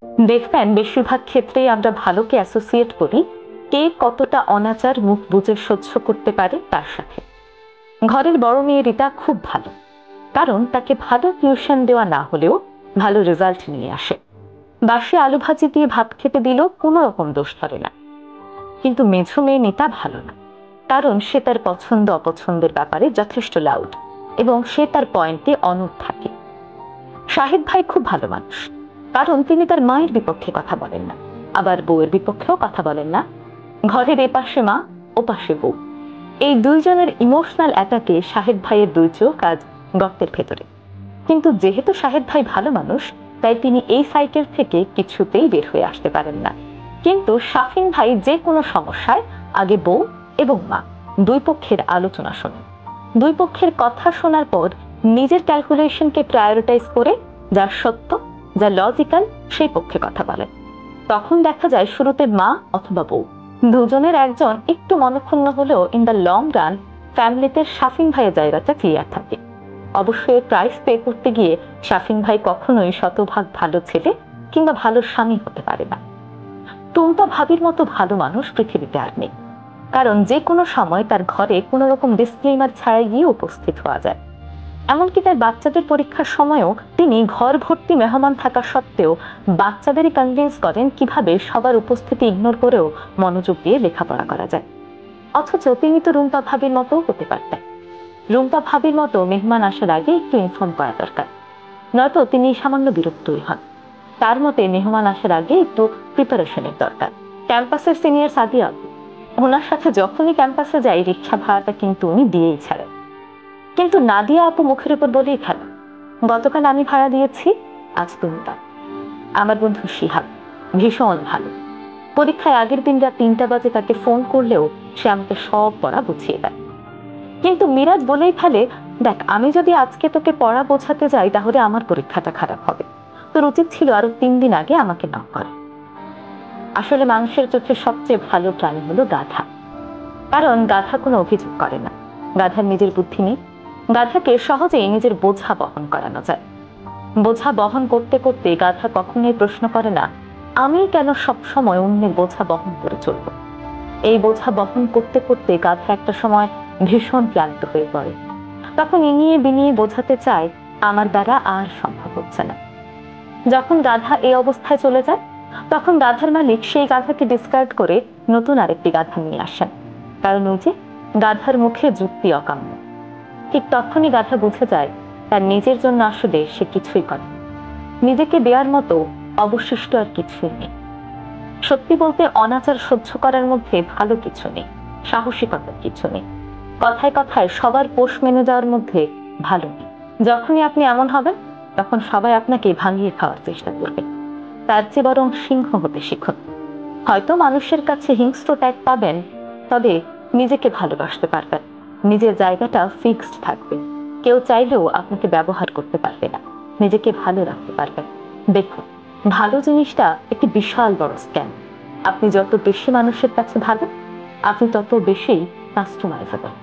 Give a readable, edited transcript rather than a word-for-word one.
দেখবেন বেশিরভাগ ক্ষেত্রেই আমরা ভালোকে অ্যাসোসিয়েট করি কে কতটা অনাচার মুখ বুজে সহ্য করতে পারে তার সাথে। ঘরের বড় মেয়ে রিতা খুব ভালো, কারণ তাকে ভালো টিউশন দেওয়া না হলেও ভালো রেজাল্ট নিয়ে আসে। বাসে আলু ভাজি দিয়ে ভাত খেতে দিলেও কোনো রকম দোষ ধরে না। কিন্তু মেঝো মেয়ে নিতা ভালো না, কারণ সে তার পছন্দ অপছন্দের ব্যাপারে যথেষ্ট লাউড এবং সে তার পয়েন্টে অনড় থাকে। শাহিদ ভাই খুব ভালো মানুষ, কারণ তিনি তার মায়ের বিপক্ষে কথা বলেন না, আবার বউয়ের বিপক্ষেও কথা বলেন না। ঘরের এপাশে মা, ওপাশে বউ, এই দুইজনের ইমোশনাল অ্যাটাকে শাহিদ ভাইয়ের দুই চোখ আজ গর্তের ভেতরে। কিন্তু যেহেতু শাহিদ ভাই ভালো মানুষ, তাই তিনি এই সাইকেল থেকে কিছুতেই বের হয়ে আসতে পারেন না। কিন্তু শাফিন ভাই যে কোনো সমস্যায় আগে বউ এবং মা দুই পক্ষের আলোচনা শোনেন। দুই পক্ষের কথা শোনার পর নিজের ক্যালকুলেশনকে প্রায়োরিটাইজ করে যা সত্য, যা লজিক্যাল, সেই পক্ষে কথা বলেন। তখন দেখা যায় শুরুতে মা অথবা বউ দুজনের একজন একটু মনক্ষুণ্ণ হলেও ইন দ্য লং রান ফ্যামিলিতে শাফিন ভাইয়ের জায়গাটা ক্লিয়ার থাকে। অবশ্যই প্রাইস পে করতে গিয়ে শাফিন ভাই কখনোই শতভাগ ভালো ছেলে কিংবা ভালো স্বামী হতে পারে না। টুম্পা ভাবির মতো ভালো মানুষ পৃথিবীতে আর নেই, কারণ যে কোনো সময় তার ঘরে কোনো রকম ডিসক্লেমার ছাড়াই গিয়ে উপস্থিত হওয়া যায়। এমনকি তার বাচ্চাদের পরীক্ষার সময়ও তিনি ঘর ভর্তি মেহমান থাকা সত্ত্বেও বাচ্চাদেরই কনভিন্স করেন কিভাবে সবার উপস্থিতি ইগনোর করেও মনোযোগ দিয়ে লেখাপড়া করা যায়। অথচ তিনি তো রুম্পা ভাবির মতো হতে পারতেন। রুম্পা ভাবির মতো মেহমান আসার আগে একটু ইনফর্ম করা দরকার, নয়তো তিনি সামান্য বিরক্তই হন। তার মতে মেহমান আসার আগে একটু প্রিপারেশনের দরকার। ক্যাম্পাসের সিনিয়র সাদিয়া আপু, ওনার সাথে যখনই ক্যাম্পাসে যাই রিক্সা ভাড়াটা কিন্তু উনি দিয়েই ছাড়েন। কিন্তু নাদিয়া আপু মুখের উপর বলেই খেলা, গতকাল আমি ভাড়া দিয়েছি, আজ তুমি দাও। আমার বন্ধু শিহাব ভীষণ ভালো, পরীক্ষায় আগের দিন রাত 3টা বাজে তাকে ফোন করলেও সে আমাকে সব পড়া বুঝিয়ে দেয়। কিন্তু মিরাজ বলেই ফেলে, দেখ আমি যদি আজকে তোকে পড়া বোঝাতে যাই তাহলে আমার পরীক্ষাটা খারাপ হবে, তোর উচিত ছিল আরো 3 দিন আগে আমাকে না করা। আসলে মানুষের চোখে সবচেয়ে ভালো প্রাণী হলো গাধা, কারণ গাধা কোনো অভিযোগ করে না, গাধার নিজের বুদ্ধি নেই। গাধাকে সহজেই নিজের বোঝা বহন করানো যায়। বোঝা বহন করতে করতে গাধা কখনোই প্রশ্ন করে না, আমি কেন সবসময় অন্যের বোঝা বহন করে চলব। এই বোঝা বহন করতে করতে গাধা একটা সময় ভীষণ ক্লান্ত হয়ে পড়ে। তখন ইনিয়ে বিনিয়ে বোঝাতে চায়, আমার দ্বারা আর সম্ভব হচ্ছে না। যখন গাধা এই অবস্থায় চলে যায়, তখন গাধার মালিক সেই গাধাকে ডিসকার্ড করে নতুন আরেকটি গাধা নিয়ে আসেন, কারণ ওই যে গাধার মুখে যুক্তি অকাম্য। ঠিক তখনই গাধা বুঝে যায় তার নিজের জন্য আসলে সে কিছুই করে, নিজেকে দেওয়ার মতো অবশিষ্ট আর কিছুই নেই। সত্যি বলতে অনাচার সহ্য করার মধ্যে ভালো কিছু নেই, সাহসিকতার কিছু নেই, কথায় কথায় সবার পোষ মেনে যাওয়ার মধ্যে ভালো নেই। যখনই আপনি এমন হবেন তখন সবাই আপনাকে ভাঙিয়ে খাওয়ার চেষ্টা করবে। তার চেয়ে বরং সিংহ হতে শিখুন। হয়তো মানুষের কাছে হিংস্র ট্যাগ পাবেন, তবে নিজেকে ভালোবাসতে পারবেন, নিজের জায়গাটা ফিক্সড থাকবে, কেউ চাইলেও আপনাকে ব্যবহার করতে পারবে না, নিজেকে ভালো রাখতে পারবেন। দেখুন, ভালো জিনিসটা একটি বিশাল বড় স্ক্যাম। আপনি যত বেশি মানুষের কাছে ভালো, আপনি তত বেশি কাস্টমাইজেবল।